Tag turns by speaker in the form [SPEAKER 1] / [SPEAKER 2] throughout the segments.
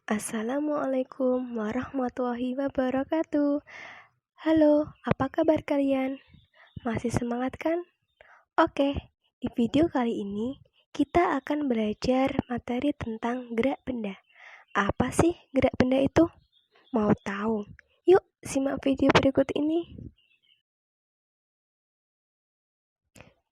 [SPEAKER 1] Assalamualaikum warahmatullahi wabarakatuh. Halo, apa kabar kalian? Masih semangat kan? Oke, di video kali ini kita akan belajar materi tentang gerak benda. Apa sih gerak benda itu? Mau tahu? Yuk, simak video berikut ini.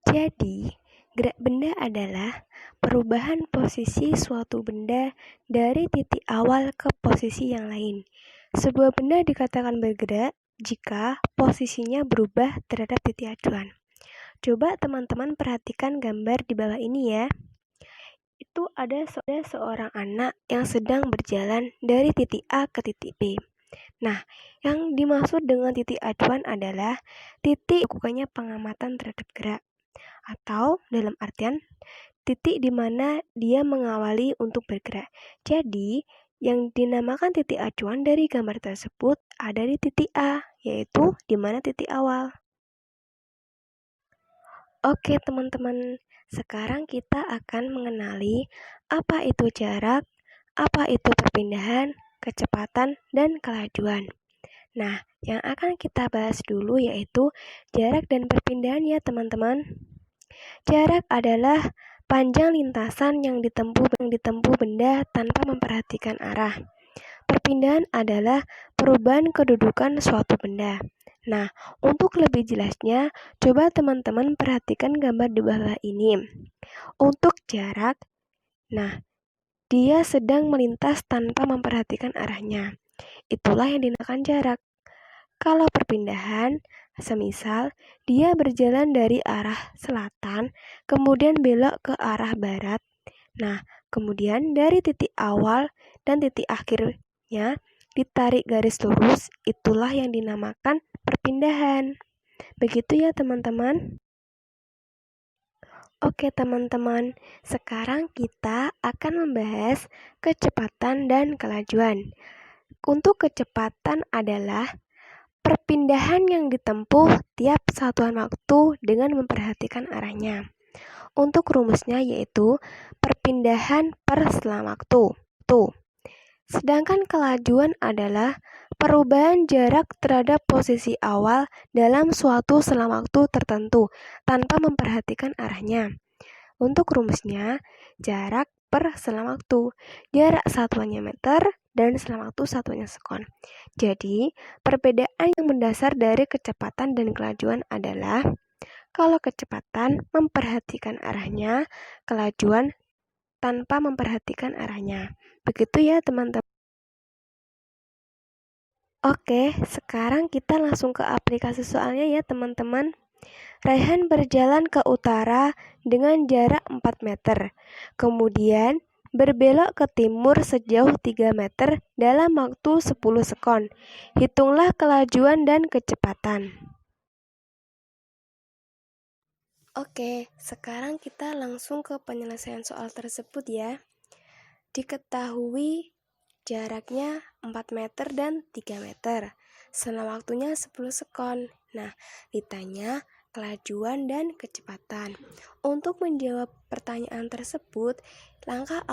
[SPEAKER 1] Jadi, gerak benda adalah perubahan posisi suatu benda dari titik awal ke posisi yang lain. Sebuah benda dikatakan bergerak jika posisinya berubah terhadap titik acuan. Coba teman-teman perhatikan gambar di bawah ini ya. Itu ada seorang anak yang sedang berjalan dari titik A ke titik B. Nah, yang dimaksud dengan titik acuan adalah titik lakukannya pengamatan terhadap gerak, atau dalam artian titik di mana dia mengawali untuk bergerak. Jadi, yang dinamakan titik acuan dari gambar tersebut ada di titik A, yaitu di mana titik awal. Oke teman-teman, sekarang kita akan mengenali apa itu jarak, apa itu perpindahan, kecepatan, dan kelajuan. Nah, yang akan kita bahas dulu yaitu jarak dan perpindahan ya teman-teman. Jarak adalah panjang lintasan yang ditempuh benda tanpa memperhatikan arah. Perpindahan adalah perubahan kedudukan suatu benda. Nah, untuk lebih jelasnya, coba teman-teman perhatikan gambar di bawah ini. Untuk jarak, nah, dia sedang melintas tanpa memperhatikan arahnya. Itulah yang dinamakan jarak. Kalau perpindahan, semisal dia berjalan dari arah selatan, kemudian belok ke arah barat. Nah, kemudian dari titik awal dan titik akhirnya ditarik garis lurus, itulah yang dinamakan perpindahan. Begitu ya teman-teman. Oke teman-teman, sekarang kita akan membahas kecepatan dan kelajuan. Untuk kecepatan adalah perpindahan yang ditempuh tiap satuan waktu dengan memperhatikan arahnya. Untuk rumusnya yaitu perpindahan per selang waktu. Sedangkan kelajuan adalah perubahan jarak terhadap posisi awal dalam suatu selang waktu tertentu tanpa memperhatikan arahnya. Untuk rumusnya, jarak per selang waktu. Jarak satuannya meter dan selang waktu satuannya sekon. Jadi, perbedaan yang mendasar dari kecepatan dan kelajuan adalah kalau kecepatan memperhatikan arahnya, kelajuan tanpa memperhatikan arahnya. Begitu ya teman-teman. Oke, sekarang kita langsung ke aplikasi soalnya ya teman-teman. Raihan berjalan ke utara dengan jarak 4 meter. Kemudian berbelok ke timur sejauh 3 meter dalam waktu 10 sekon. Hitunglah kelajuan dan kecepatan. Oke, sekarang kita langsung ke penyelesaian soal tersebut ya. Diketahui jaraknya 4 meter dan 3 meter. Selang waktunya 10 sekon. Nah, ditanya kelajuan dan kecepatan. Untuk menjawab pertanyaan tersebut, langkah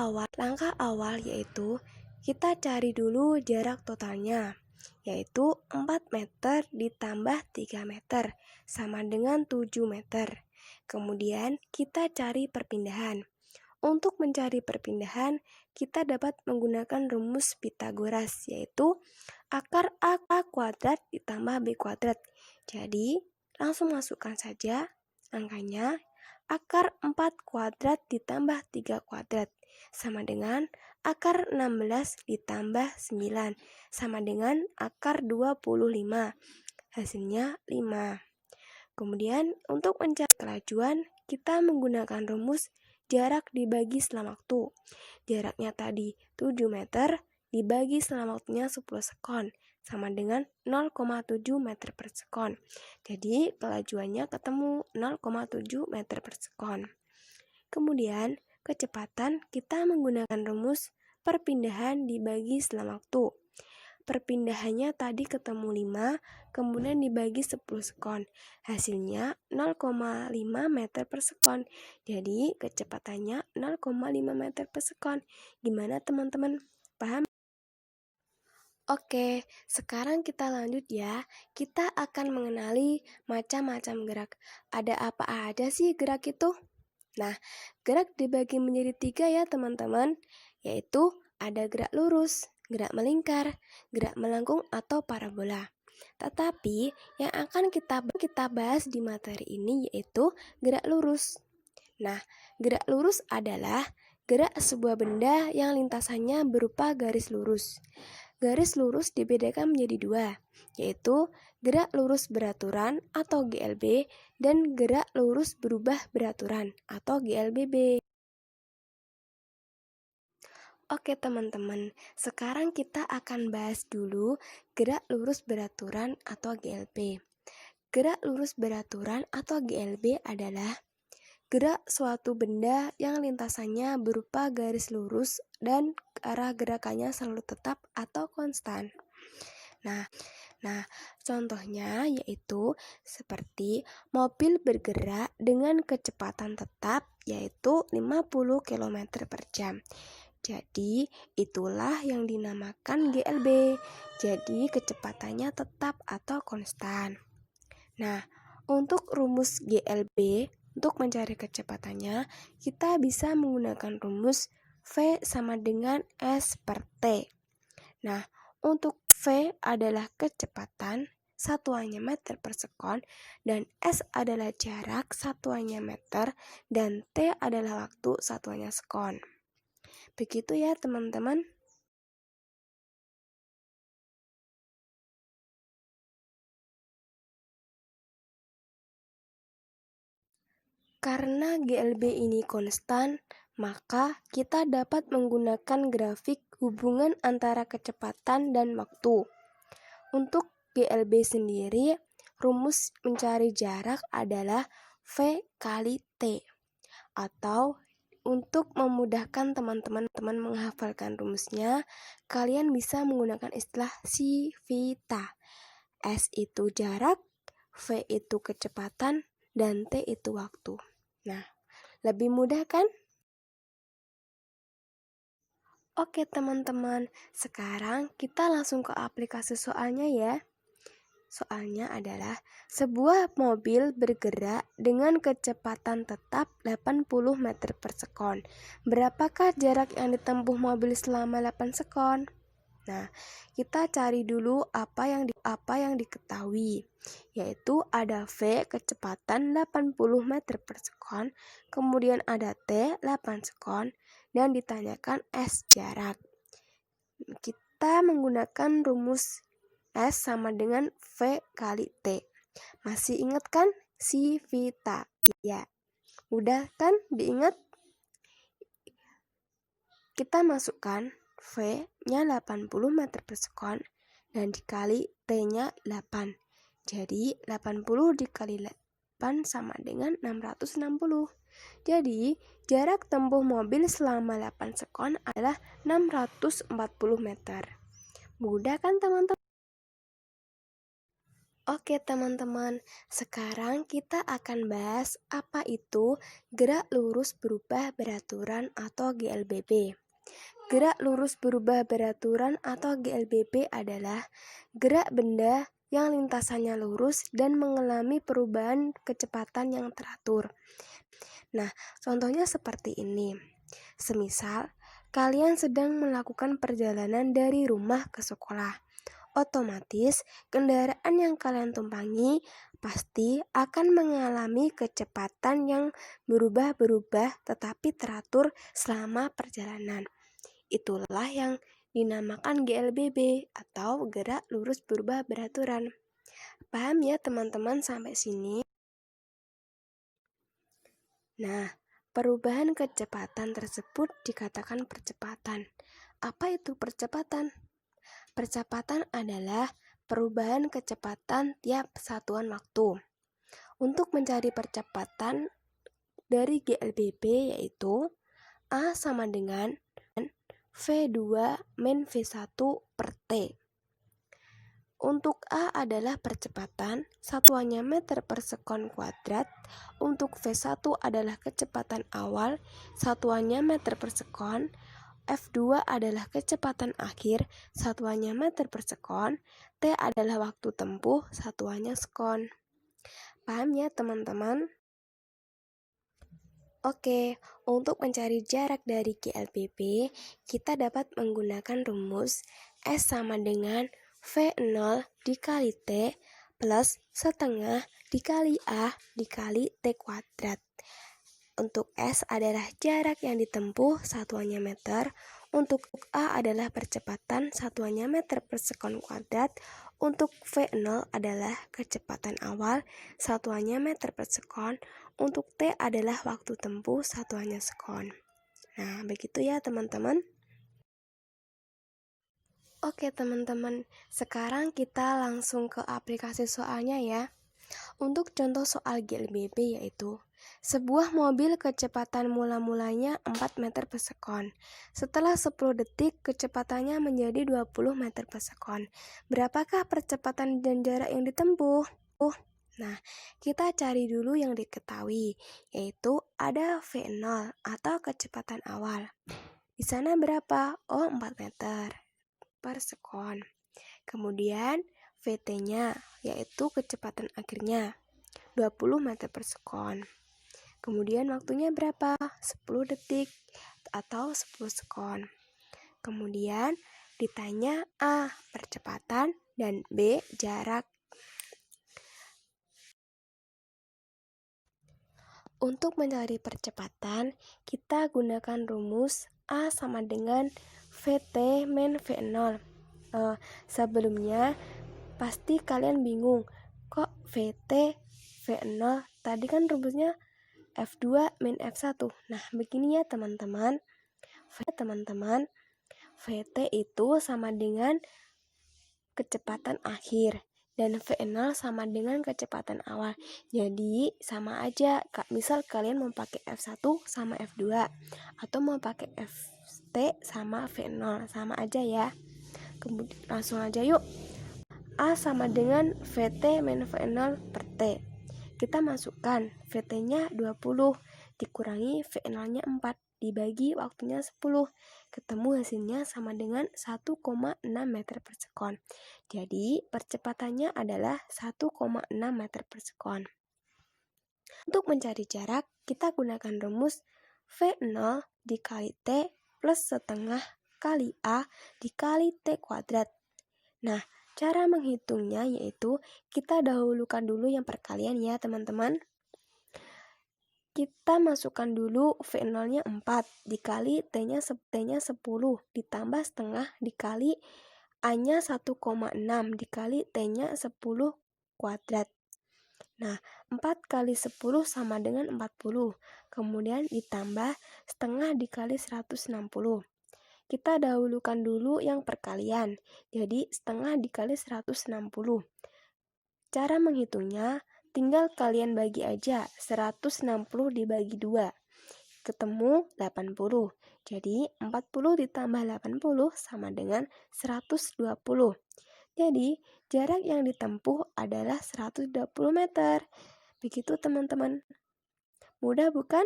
[SPEAKER 1] awal yaitu kita cari dulu jarak totalnya, yaitu 4 meter ditambah 3 meter sama dengan 7 meter. Kemudian kita cari perpindahan. Untuk mencari perpindahan, kita dapat menggunakan rumus Pythagoras, yaitu akar A kuadrat ditambah B kuadrat. Jadi, langsung masukkan saja angkanya. Akar 4 kuadrat ditambah 3 kuadrat sama dengan akar 16 ditambah 9 sama dengan akar 25. Hasilnya 5. Kemudian untuk mencari kelajuan, kita menggunakan rumus jarak dibagi selang waktu. Jaraknya tadi 7 meter dibagi selang waktunya 10 sekon sama dengan 0,7 meter per sekon. Jadi kelajuannya ketemu 0,7 meter per sekon. Kemudian kecepatan kita menggunakan rumus perpindahan dibagi selang waktu. Perpindahannya tadi ketemu 5, kemudian dibagi 10 sekon. Hasilnya 0,5 meter per sekon. Jadi kecepatannya 0,5 meter per sekon. Gimana teman-teman? Paham? Oke, sekarang kita lanjut ya. Kita akan mengenali macam-macam gerak. Ada apa aja sih gerak itu? Nah, gerak dibagi menjadi tiga ya teman-teman, yaitu ada gerak lurus, gerak melingkar, gerak melengkung atau parabola. Tetapi yang akan kita bahas di materi ini yaitu gerak lurus. Nah, gerak lurus adalah gerak sebuah benda yang lintasannya berupa garis lurus. Garis lurus dibedakan menjadi dua, yaitu gerak lurus beraturan atau GLB dan gerak lurus berubah beraturan atau GLBB. Oke teman-teman, sekarang kita akan bahas dulu gerak lurus beraturan atau GLB. Gerak lurus beraturan atau GLB adalah gerak suatu benda yang lintasannya berupa garis lurus dan arah gerakannya selalu tetap atau konstan. Nah, contohnya yaitu seperti mobil bergerak dengan kecepatan tetap yaitu 50 km per jam. Jadi, itulah yang dinamakan GLB. Jadi, kecepatannya tetap atau konstan. Nah, untuk rumus GLB, untuk mencari kecepatannya, kita bisa menggunakan rumus V sama dengan S per T. Nah, untuk V adalah kecepatan, satuannya meter per sekon, dan S adalah jarak, satuannya meter, dan T adalah waktu, satuannya sekon. Begitu ya teman-teman. Karena GLB ini konstan, maka kita dapat menggunakan grafik hubungan antara kecepatan dan waktu. Untuk GLB sendiri, rumus mencari jarak adalah V kali T. Atau untuk memudahkan teman-teman menghafalkan rumusnya, kalian bisa menggunakan istilah Civita. S itu jarak, V itu kecepatan, dan T itu waktu. Nah, lebih mudah kan? Oke teman-teman, sekarang kita langsung ke aplikasi soalnya ya. Soalnya adalah sebuah mobil bergerak dengan kecepatan tetap 80 meter per sekon. Berapakah jarak yang ditempuh mobil selama 8 sekon? Nah, kita cari dulu apa yang diketahui, yaitu ada V kecepatan 80 meter per sekon, kemudian ada T 8 sekon, dan ditanyakan S jarak. Kita menggunakan rumus S sama dengan V kali T. Masih ingat kan? Civita. Ya, mudah kan diingat? Kita masukkan V-nya 80 meter per sekon dan dikali T-nya 8. Jadi 80 dikali 8 sama dengan 660. Jadi jarak tempuh mobil selama 8 sekon adalah 640 meter. Mudah kan teman-teman? Oke teman-teman, sekarang kita akan bahas apa itu gerak lurus berubah beraturan atau GLBB. Gerak lurus berubah beraturan atau GLBB adalah gerak benda yang lintasannya lurus dan mengalami perubahan kecepatan yang teratur. Nah, contohnya seperti ini. Semisal, kalian sedang melakukan perjalanan dari rumah ke sekolah. Otomatis, kendaraan yang kalian tumpangi pasti akan mengalami kecepatan yang berubah-berubah tetapi teratur selama perjalanan. Itulah yang dinamakan GLBB atau gerak lurus berubah beraturan. Paham ya teman-teman sampai sini? Nah, perubahan kecepatan tersebut dikatakan percepatan. Apa itu percepatan? Percepatan adalah perubahan kecepatan tiap satuan waktu. Untuk mencari percepatan dari GLBB yaitu A sama dengan V2 min V1 per T. Untuk A adalah percepatan, satuannya meter per sekon kuadrat. Untuk V1 adalah kecepatan awal, satuannya meter per sekon. F2 adalah kecepatan akhir, satuannya meter per sekon. T adalah waktu tempuh, satuannya sekon. Paham ya teman-teman? Oke, untuk mencari jarak dari GLBB, kita dapat menggunakan rumus S sama dengan V0 dikali T plus setengah dikali A dikali T kuadrat. Untuk S adalah jarak yang ditempuh, satuannya meter. Untuk A adalah percepatan, satuannya meter per sekon kuadrat. Untuk V0 adalah kecepatan awal, satuannya meter per sekon. Untuk T adalah waktu tempuh, satuannya sekon. Nah, begitu ya teman-teman. Oke teman-teman, sekarang kita langsung ke aplikasi soalnya ya. Untuk contoh soal GLBB yaitu sebuah mobil kecepatan mula-mulanya 4 meter per sekon. Setelah 10 detik kecepatannya menjadi 20 meter per sekon. Berapakah percepatan dan jarak yang ditempuh? Nah, kita cari dulu yang diketahui, yaitu ada V0 atau kecepatan awal. Di sana berapa? Oh, 4 meter per sekon. Kemudian VT-nya, yaitu kecepatan akhirnya, 20 meter per sekon. Kemudian waktunya berapa? 10 detik atau 10 sekon. Kemudian ditanya A, percepatan, dan B, jarak. Untuk mencari percepatan, kita gunakan rumus A sama dengan VT min V0. Sebelumnya, pasti kalian bingung, kok VT V0? Tadi kan rumusnya F2 min F1. Nah, begini ya teman-teman. VT itu sama dengan kecepatan akhir dan V0 sama dengan kecepatan awal. Jadi sama aja. Misal kalian mau pakai F1 sama F2 atau mau pakai FT sama V0, sama aja ya. Kemudian langsung aja yuk. A sama dengan VT min V0 per T. Kita masukkan VT-nya 20 dikurangi V0-nya 4 dibagi waktunya 10. Ketemu hasilnya sama dengan 1,6 meter per sekon. Jadi percepatannya adalah 1,6 meter per sekon. Untuk mencari jarak, kita gunakan rumus V0 dikali T plus setengah kali A dikali T kuadrat. Nah, cara menghitungnya yaitu kita dahulukan dulu yang perkalian ya teman-teman. Kita masukkan dulu V0-nya 4 dikali T-nya 10 ditambah setengah dikali A-nya 1,6 dikali T-nya 10 kuadrat. Nah, 4 kali 10 sama dengan 40. Kemudian ditambah setengah dikali 160. Kita dahulukan dulu yang perkalian. Jadi, setengah dikali 160. Cara menghitungnya, tinggal kalian bagi aja. 160 dibagi 2. Ketemu 80. Jadi 40 ditambah 80 sama dengan 120. Jadi jarak yang ditempuh adalah 120 meter. Begitu teman-teman. Mudah bukan?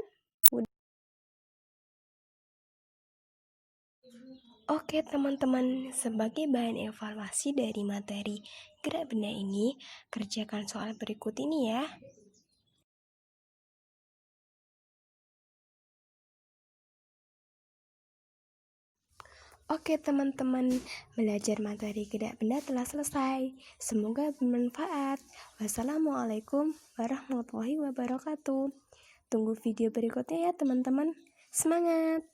[SPEAKER 1] Mudah. Oke teman-teman, sebagai bahan evaluasi dari materi gerak benda ini, kerjakan soal berikut ini ya. Oke teman-teman, belajar materi gerak benda telah selesai. Semoga bermanfaat. Wassalamualaikum warahmatullahi wabarakatuh. Tunggu video berikutnya ya teman-teman. Semangat!